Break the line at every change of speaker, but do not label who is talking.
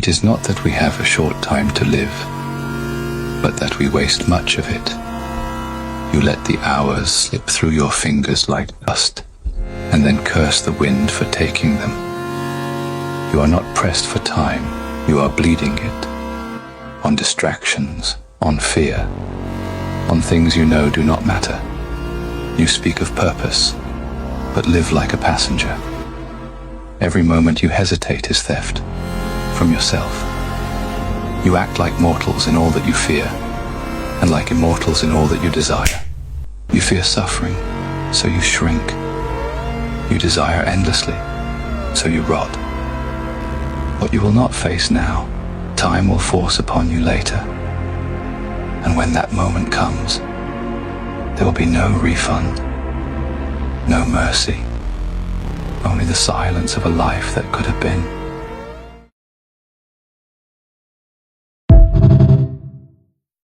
It is not that we have a short time to live, but that we waste much of it. You let the hours slip through your fingers like dust, and then curse the wind for taking them. You are not pressed for time, you are bleeding it. On distractions, on fear, on things you know do not matter. You speak of purpose, but live like a passenger. Every moment you hesitate is theft from yourself. You act like mortals in all that you fear, and like immortals in all that you desire. You fear suffering, so you shrink. You desire endlessly, so you rot. What you will not face now, time will force upon you later. And when that moment comes, there will be no refund, no mercy, only the silence of a life that could have been.